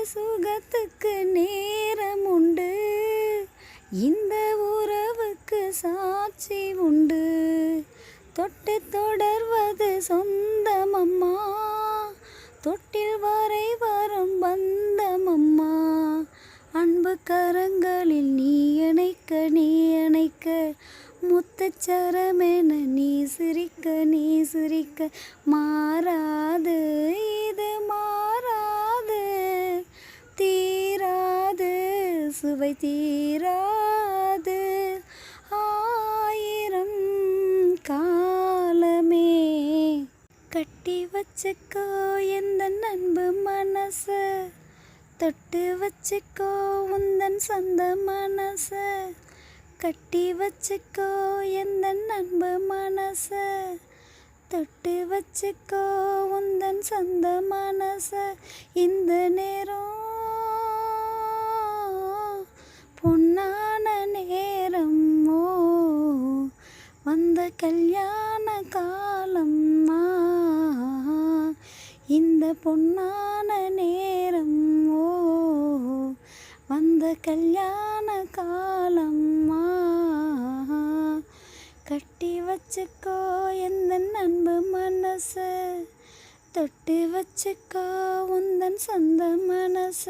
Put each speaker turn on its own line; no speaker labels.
சுகத்துக்கு நேரம் உண்டு, இந்த உறவுக்கு சாட்சி உண்டு. தொட்டு தொடர்வது சொந்தமம்மா, தொட்டில் வரை வரும் பந்தமம்மா. அன்பு கரங்களில் நீ அணைக்க முத்துச்சரமென நீ சிரிக்க மாறாது, இது மாறாது, தீராது, சுவை தீராது, ஆயிரம் காலமே. கட்டி வச்சுக்கோ எந்தன் அன்பு மனச, தொட்டு வச்சுக்கோ உந்தன் சொந்த மனச. கட்டி வச்சுக்கோ எந்தன் அன்பு மனச, தொட்டு வச்சுக்கோ உந்தன் சொந்த மனச. இந்த நேரம் பொன்னான நேரம், வந்த கல்யாண காலம். இந்த பொன்னான நேரம், வந்த கல்யாண காலம். கட்டி வச்சுக்கோ எந்தன் அன்பு மனச, தொட்டு வச்சுக்கோ உந்தன் சொந்த மனச.